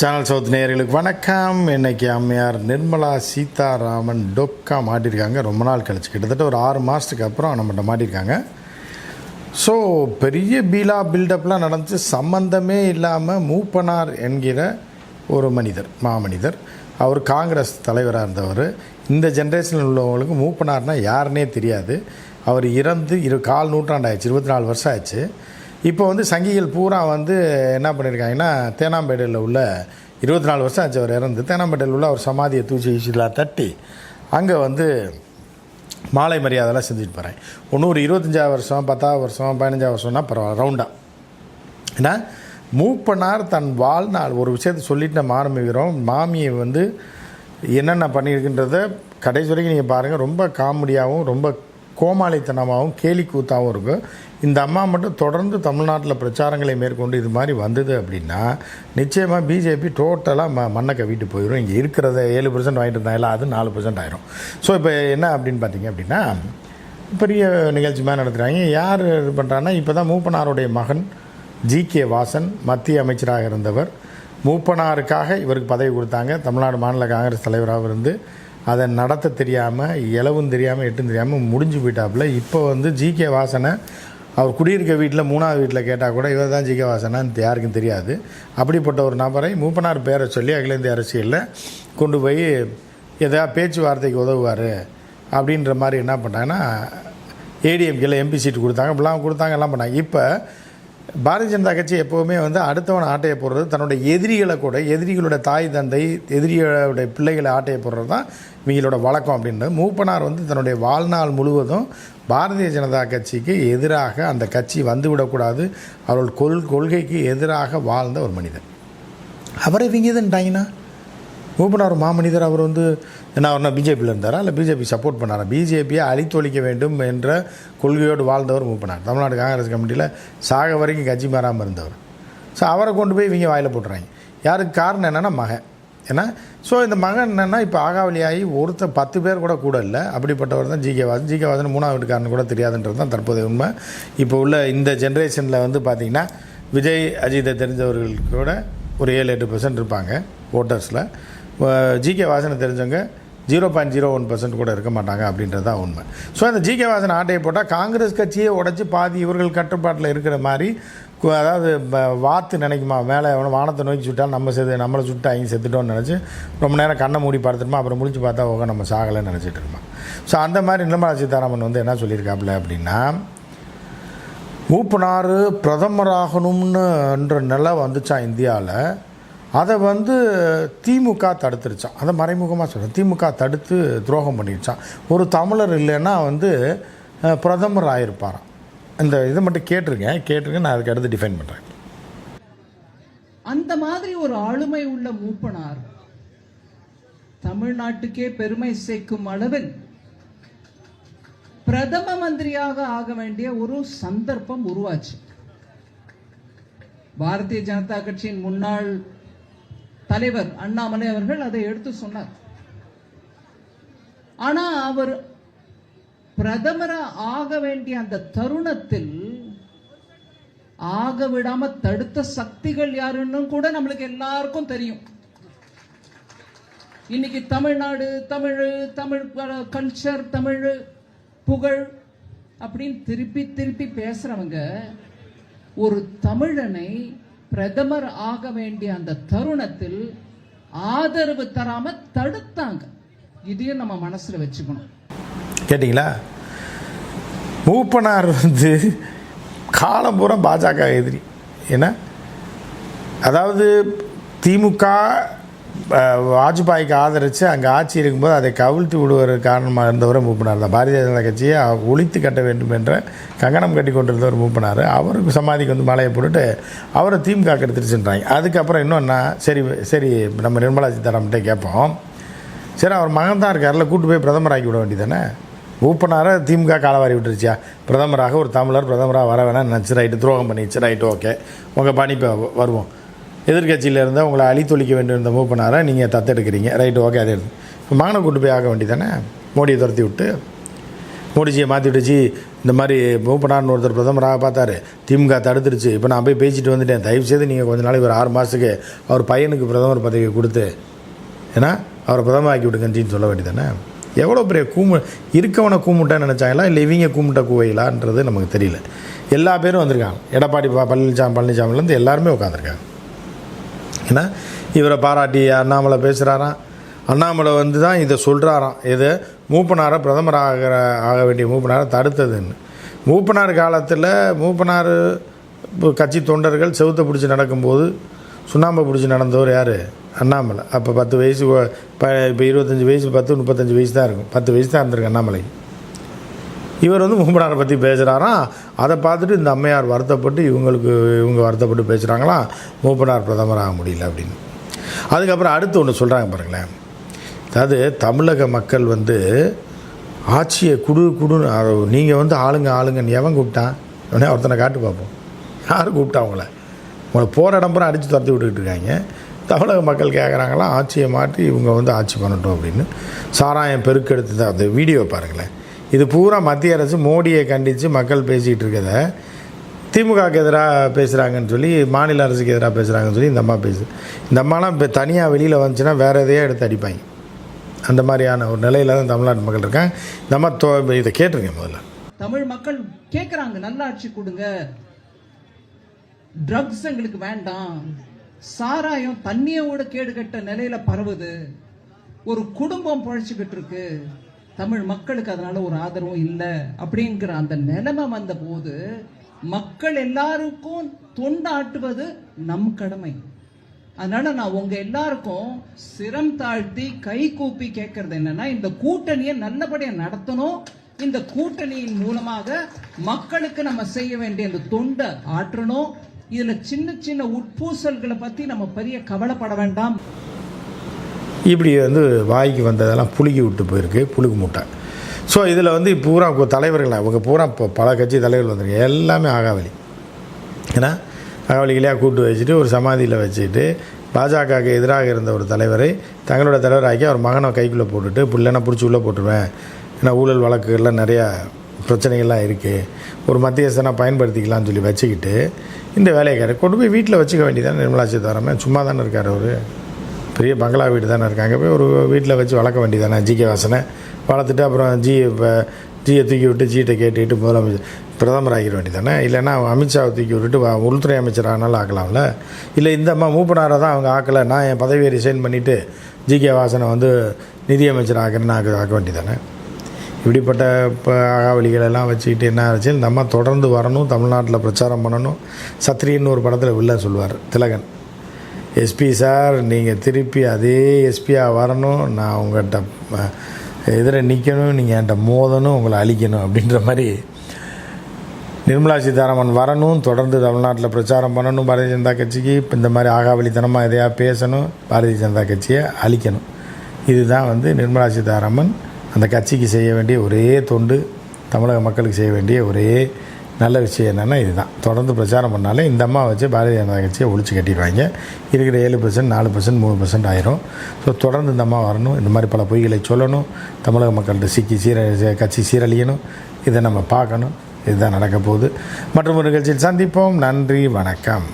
Channel south நேயர்களுக்கு வணக்கம். இன்றைக்கி அம்மையார் நிர்மலா சீதாராமன் டொக்கா மாட்டியிருக்காங்க. ரொம்ப நாள் கழிச்சு, கிட்டத்தட்ட ஒரு 6 மாதத்துக்கு அப்புறம் நம்மகிட்ட மாட்டியிருக்காங்க. ஸோ பெரிய பில்டப்லாம் நடந்துச்சு. சம்பந்தமே இல்லாமல் மூப்பனார் என்கிற ஒரு மாமனிதர், அவர் காங்கிரஸ் தலைவராக இருந்தவர். இந்த ஜென்ரேஷனில் உள்ளவங்களுக்கு மூப்பனார்னால் யாருன்னே தெரியாது. அவர் இறந்து 4 நூற்றாண்டு ஆயிடுச்சு, 24 வருஷம் ஆயிடுச்சு. இப்போ சங்கிகள் பூரா என்ன பண்ணியிருக்காங்கன்னா, தேனாம்பேட்டையில் உள்ள 24 வருஷம் ஆச்சு அவர் இறந்து. தேனாம்பேட்டையில் உள்ள அவர் சமாதியை தூசிலாம் தட்டி அங்கே மாலை மரியாதைலாம் செஞ்சுட்டு போகிறேன். ஒரு 25 வருஷம், 10 வருஷம், 15 வருஷம்னா பரவாயில்ல, ரவுண்டாக. ஏன்னா மூப்பனார் தன் வாழ்நாள் ஒரு விஷயத்தை சொல்லிட்டு நம்ம ஆரம்பிக்கிறோம். மாமியை என்னென்ன பண்ணியிருக்கின்றத கடைசி வரைக்கும் நீங்கள் பாருங்கள். ரொம்ப காமெடியாகவும் ரொம்ப கோமாளித்தனமாகவும் கேலி கூத்தாகவும் இருக்கும். இந்த அம்மா மட்டும் தொடர்ந்து தமிழ்நாட்டில் பிரச்சாரங்களை மேற்கொண்டு இது மாதிரி வந்தது அப்படின்னா நிச்சயமாக பிஜேபி டோட்டலாக மண்ணை கவிட்டு போயிடும். இங்கே இருக்கிறத 7% வாங்கிட்டு இருந்தாங்க, அது 4% ஆயிரும். ஸோ இப்போ என்ன அப்படின்னு பார்த்தீங்க அப்படின்னா, பெரிய நிகழ்ச்சி மாதிரி நடத்துகிறாங்க. யார் இது பண்ணுறாங்கன்னா, இப்போ தான் மூப்பனாருடைய மகன் ஜி.கே. வாசன் மத்திய அமைச்சராக இருந்தவர். மூப்பனாருக்காக இவருக்கு பதவி கொடுத்தாங்க. தமிழ்நாடு மாநில காங்கிரஸ் தலைவராக இருந்து அதை நடத்த தெரியாமல், இலவும் தெரியாமல், எட்டும் தெரியாமல் முடிஞ்சு போயிட்டாப்புல. இப்போ ஜி.கே. வாசனை அவர் குடியிருக்க வீட்டில் 3வது வீட்டில் கேட்டால் கூட இவர் தான் ஜி.கே. வாசனான்னு யாருக்கும் தெரியாது. அப்படிப்பட்ட ஒரு நபரை மூப்பனார் பேரை சொல்லி அகில இந்திய அரசியலில் கொண்டு போய் எதாவது பேச்சுவார்த்தைக்கு உதவுவார் அப்படின்ற மாதிரி என்ன பண்ணாங்கன்னா, ஏடிஎம்கேல எம்பி சீட்டு கொடுத்தாங்க, இப்படிலாம் கொடுத்தாங்க, எல்லாம் பண்ணாங்க. இப்போ பாரதிய ஜனதா கட்சி எப்போவுமே அடுத்தவனை ஆட்டையை போடுறது, தன்னோட எதிரிகளை கூட, எதிரிகளோட தாய் தந்தை, எதிரிகளுடைய பிள்ளைகளை ஆட்டையை போடுறது தான் இவங்களோட வழக்கம். அப்படின்றது மூப்பனார் தன்னுடைய வாழ்நாள் முழுவதும் பாரதிய ஜனதா கட்சிக்கு எதிராக அந்த கட்சி வந்துவிடக்கூடாது, அவர்கள் கொள்கைக்கு எதிராக வாழ்ந்த ஒரு மனிதர். அவரை இவங்க இதுன்ட்டாங்கன்னா, மூப்பனார் மாமனிதர். அவர் என்ன அவர்னா பிஜேபியில் இருந்தாரா, இல்லை பிஜேபி சப்போர்ட் பண்ணாரா? பிஜேபியை அழித்தொழிக்க வேண்டும் என்ற கொள்கையோடு வாழ்ந்தவர் மூப்பனார். தமிழ்நாடு காங்கிரஸ் கமிட்டியில் சாக வரைக்கும் கட்சி மாறாமல் இருந்தவர். ஸோ அவரை கொண்டு போய் இவங்க வாயில் போட்டுறாங்க. யாருக்கு காரணம் என்னென்னா மகன். ஏன்னா ஸோ இந்த மகன் என்னென்னா இப்போ ஆகாவலியாகி 10 பேர் கூட இல்லை. அப்படிப்பட்டவர் தான் ஜி.கே. வாசன். ஜி.கே. வாசன் 3வது வீட்டுக்காரனு கூட தெரியாதுன்றது தான் தற்போதைய உண்மை. இப்போ உள்ள இந்த ஜென்ரேஷனில் பார்த்திங்கன்னா, விஜய் அஜித்தை தெரிஞ்சவர்களுக்கு கூட ஒரு 7-8% இருப்பாங்க ஓட்டர்ஸில். ஜி.கே. வாசனை தெரிஞ்சவங்க 0.01% கூட இருக்க மாட்டாங்க அப்படின்றது தான் உண்மை. ஸோ அந்த ஜி.கே. வாசன் ஆட்டையை போட்டால் காங்கிரஸ் கட்சியே உடச்சி பாதி இவர்கள் கட்டுப்பாட்டில் இருக்கிற மாதிரி, அதாவது வாத்து நினைக்குமா, மேலே வானத்தை நோக்கி சுட்டால் நம்மளை சுட்டு அவங்க செத்துட்டோன்னு நினச்சி ரொம்ப நேரம் கண்ணை மூடி பார்த்துட்டுமா, அப்புறம் முடிச்சு பார்த்தா நம்ம சாகலைன்னு நினச்சிட்டு இருக்கோம். ஸோ அந்த மாதிரி நிர்மலா சீதாராமன் என்ன சொல்லியிருக்காப்புல அப்படின்னா, மூப்பனார் பிரதமராகணும்ன்ற நிலை வந்துச்சான் இந்தியாவில். அதை திமுக தடுத்துருச்சான். அதை மறைமுகமாக சொல்கிறேன், திமுக தடுத்து துரோகம் பண்ணிடுச்சான். ஒரு தமிழர் இல்லைன்னா பிரதமர் ஆகிருப்பாராம். இந்த இதை மட்டும் கேட்டிருக்கேன், நான் அதுக்கு அடுத்து டிஃபைன் பண்ணுறேன். அந்த மாதிரி ஒரு ஆளுமை உள்ள மூப்பனார் தமிழ்நாட்டுக்கே பெருமை சேர்க்கும் அளவில் பிரதம மந்திரியாக ஆக வேண்டிய ஒரு சந்தர்ப்பம் உருவாச்சு. பாரதிய ஜனதா கட்சியின் முன்னாள் தலைவர் அண்ணாமலை அவர்கள் அதை எடுத்து சொன்னார். ஆனா அவர் பிரதமரா ஆக வேண்டிய அந்த தருணத்தில் ஆக விடாம தடுத்த சக்திகள் யாருன்னு கூட நம்மளுக்கு எல்லாருக்கும் தெரியும். இன்னைக்கு தமிழ்நாடு, தமிழ் கல்ச்சர், தமிழ் புகழ் அப்படின்னு திருப்பி பேசுறவங்க ஒரு தமிழனை பிரதமர் ஆக வேண்டிய அந்த தருணத்தில் ஆதரவு தராம தடுத்தாங்க. இதையும் நம்ம மனசுல வச்சுக்கணும். கேட்டீங்களா? மூப்பனார் காலம் பூரா பாஜக எதிரி. ஏன்னா அதாவது திமுக வாஜ்பாய்க்கு ஆதரித்து அங்கே ஆட்சி இருக்கும்போது அதை கவிழ்த்து விடுவது காரணமாக இருந்தவரை மூப்பனார் தான். பாரதிய ஜனதா கட்சியை ஒழித்து கட்ட வேண்டும் என்ற கங்கணம் கட்டி கொண்டிருந்தவர் மூப்பனார். அவருக்கு சமாதிக்கு மாலையை போட்டுட்டு அவரை திமுக எடுத்துட்டு சென்றாங்க. அதுக்கப்புறம் இன்னொன்னா, சரி நம்ம நிர்மலா சீதாராமன்ட்டே கேட்போம், சரி அவர் மகன் தான் இருக்கார்ல, கூட்டு போய் பிரதமர் ஆக்கி விட வேண்டியதானே? மூப்பனாரை திமுக காலவாரி விட்டுருச்சியா? பிரதமராக ஒரு தமிழர் பிரதமராக வர வேணாம் நினச்சி, ரைட்டு துரோகம் பண்ணிடுச்சு, ரைட்டு ஓகே, உங்கள் பணி இப்போ வருவோம். எதிர்கட்சியில் இருந்தால் உங்களை அழித்தொழிக்க வேண்டும் இருந்த மூப்பனாரை நீங்கள் தத்தெடுக்கிறீங்க, ரைட்டு ஓகே. அதே இப்போ மகனை கூட்டு போய் ஆக வேண்டியதானே? மோடியை துரத்தி விட்டு, மோடிஜியை மாற்றி விட்டுச்சு, இந்த மாதிரி மூப்பனார்னு ஒருத்தர் பிரதமராக பார்த்தாரு, திமுக தடுத்துருச்சு, இப்போ நான் போய் பேசிட்டு வந்துட்டேன், தயவுசெய்து நீங்கள் கொஞ்ச நாளைக்கு ஒரு 6 மாதத்துக்கு அவர் பையனுக்கு பிரதமர் பதவி கொடுத்து ஏன்னா அவரை பிரதமர் ஆக்கி விடுங்கன்னு சொல்ல வேண்டியதானே. எவ்வளோ பெரிய இருக்கவனை கூமுட்டான்னு நினச்சாங்களா இல்லை இவங்க கூமுட்டை கூவையிலான்றது நமக்கு தெரியல. எல்லா பேரும் வந்திருக்காங்க. எடப்பாடி பழனிசாமிலேருந்து எல்லாருமே உட்காந்துருக்காங்க. ஏன்னா இவரை பாராட்டி அண்ணாமலை பேசுகிறாராம். அண்ணாமலை வந்து தான் இதை சொல்கிறாராம், எது மூப்பனாரை பிரதமர் ஆக வேண்டிய மூப்பனாரை தடுத்ததுன்னு. மூப்பனார் காலத்தில் மூப்பனார் கட்சி தொண்டர்கள் செவுத்தை பிடிச்சி நடக்கும்போது சுண்ணாம்பை பிடிச்சி நடந்தவர் யார்? அண்ணாமலை. அப்போ 10 வயசு, இப்போ 25 வயசு, 35 வயசு தான் இருக்கும், 10 வயசு தான் இருந்திருக்கு அண்ணாமலை. இவர் வந்து மூப்பனாரை பற்றி பேசுகிறாராம். அதை பார்த்துட்டு இந்த அம்மையார் வருத்தப்பட்டு இவங்க வருத்தப்பட்டு பேசுகிறாங்களாம், மூப்பனார் பிரதமர் ஆக முடியல அப்படின்னு. அதுக்கப்புறம் அடுத்து ஒன்று சொல்கிறாங்க பாருங்களேன். அதாவது தமிழக மக்கள் வந்து ஆட்சியை குடுன்னு நீங்கள் வந்து ஆளுங்கன்னு எவன் கூப்பிட்டான்? உடனே ஒருத்தனை காட்டு பார்ப்போம். யார் கூப்பிட்டா உங்களை போகிற இடம்புறம் அடித்து துரத்தி விட்டுக்கிட்டு இருக்காங்க. தமிழக மக்கள் கேட்குறாங்களாம் ஆட்சியை மாற்றி இவங்க வந்து ஆட்சி பண்ணட்டும் அப்படின்னு. சாராயம் பெருக்கெடுத்து தான் அந்த வீடியோ பாருங்களேன். இது பூரா மத்திய அரசு மோடியை கண்டித்து மக்கள் பேசிகிட்டு இருக்கதை திமுகவுக்கு எதிராக பேசுகிறாங்கன்னு சொல்லி, மாநில அரசுக்கு எதிராக பேசுகிறாங்கன்னு சொல்லி இந்த அம்மா இந்த அம்மாலாம் இப்போ தனியாக வெளியில் வந்துச்சுன்னா வேறு எதையோ எடுத்து அடிப்பாங்க. அந்த மாதிரியான ஒரு நிலையில் தான் தமிழ்நாட்டு மக்கள் இருக்காங்க. நம்ம இதை கேட்டுருங்க. முதல்ல தமிழ் மக்கள் கேட்குறாங்க, நல்லாட்சி கொடுங்க, ட்ரக்ஸ் எங்களுக்கு வேண்டாம், சாராயம் தண்ணியோட கேடு கட்ட நிலையில பரவுது, ஒரு குடும்பம் பழச்சிக்கிட்டு இருக்கு, தமிழ் மக்களுக்கு அதனால ஒரு ஆதரவும் இல்லை அப்படிங்கிற அந்த நிலைமை வந்த போது மக்கள் எல்லாருக்கும் தொண்டாட்டுவது நம் கடமை. அதனால நான் உங்க எல்லாருக்கும் சிரம் தாழ்த்தி கை கூப்பி கேட்கறது என்னன்னா, இந்த கூட்டணியை நல்லபடியா நடத்தணும். இந்த கூட்டணியின் மூலமாக மக்களுக்கு நம்ம செய்ய வேண்டிய இந்த தொண்டை ஆற்றணும். இதுல சின்ன சின்ன உட்பூசல்களை பத்தி நம்ம பெரிய கவலைப்பட வேண்டாம். இப்படி வந்து வாய்க்கு வந்ததெல்லாம் புழுகி விட்டு போயிருக்கு, புழுகு மூட்டை. ஸோ இதில் வந்து பூரா தலைவர்கள் அவங்க பூரா இப்போ பல கட்சி தலைவர்கள் வந்துருக்கு, எல்லாமே ஆகாவலி. ஏன்னா ஆகாவலிகளையாக கூட்டு வச்சுட்டு ஒரு சமாதியில் வச்சுட்டு பாஜகவுக்கு எதிராக இருந்த ஒரு தலைவரை தங்களோட தலைவராக்கி அவர் மகனை கைக்குள்ளே போட்டுட்டு பிள்ளைனா பிடிச்சி உள்ளே போட்டுருவேன், ஏன்னா ஊழல் வழக்குகள்லாம் நிறையா பிரச்சனைகள்லாம் இருக்குது, ஒரு மத்தியஸ்தனாக பயன்படுத்திக்கலாம்னு சொல்லி வச்சுக்கிட்டு இந்த வேலையை கொண்டு போய் வீட்டில் வச்சுக்க வேண்டியதானே. நிர்மலா சீதாராமன் சும்மா தானே இருக்கார், அவர் பெரிய பங்களா வீடு தானே இருக்காங்க, போய் ஒரு வீட்டில் வச்சு வளர்க்க வேண்டியதானே. ஜிகே வாசனை வளர்த்துட்டு அப்புறம் ஜியை தூக்கி விட்டு ஜிகிட்ட கேட்டுக்கிட்டு முதலமைச்சர் பிரதமர் ஆகிட வேண்டியதானே. இல்லைன்னா அமித்ஷாவை தூக்கி விட்டுட்டு உள்துறை அமைச்சர் ஆனாலும் ஆக்கலாம்ல. இல்லை இந்த அம்மா மூப்பனாரை தான் அவங்க ஆக்கலை, நான் என் பதவியை ரிசைன் பண்ணிவிட்டு ஜிகே வாசனை வந்து நிதியமைச்சர் ஆக்கிறேன்னு ஆக்க வேண்டியதானே. இப்படிப்பட்ட இப்போ ஆகாவலிகளெல்லாம் வச்சுக்கிட்டு என்ன ஆச்சு, இந்த அம்மா தொடர்ந்து வரணும், தமிழ்நாட்டில் பிரச்சாரம் பண்ணணும். சத்ரின்னு ஒரு படத்தில் வில்லன் சொல்லுவார் திலகன், எஸ்பி சார் நீங்கள் திருப்பி அதே எஸ்பியாக வரணும், நான் உங்கள்கிட்ட எதிர நிற்கணும், நீங்கள் என்கிட்ட மோதணும், உங்களை அழிக்கணும் அப்படின்ற மாதிரி நிர்மலா சீதாராமன் வரணும், தொடர்ந்து தமிழ்நாட்டில் பிரச்சாரம் பண்ணணும் பாரதிய ஜனதா கட்சிக்கு. இப்போ இந்த மாதிரி ஆகாவலித்தனமாக எதையா பேசணும், பாரதிய ஜனதா கட்சியை அழிக்கணும். இதுதான் வந்து நிர்மலா சீதாராமன் அந்த கட்சிக்கு செய்ய வேண்டிய ஒரே தொண்டு, தமிழக மக்களுக்கு செய்ய வேண்டிய ஒரே நல்ல விஷயம் என்னென்னா இதுதான். தொடர்ந்து பிரச்சாரம் பண்ணாலே இந்த அம்மா வச்சு பாரதிய ஜனதா கட்சியை ஒழிச்சு கட்டிடுவாங்க. இருக்கிற 7%, 4%, 3% ஆயிரும். ஸோ தொடர்ந்து இந்த அம்மா வரணும், இந்த மாதிரி பல பொய்களை சொல்லணும், தமிழக மக்கள்கிட்ட கட்சி சீரழியணும். இதை நம்ம பார்க்கணும். இதுதான் நடக்க போகுது. மற்றும் ஒரு நிகழ்ச்சியில் சந்திப்போம். நன்றி, வணக்கம்.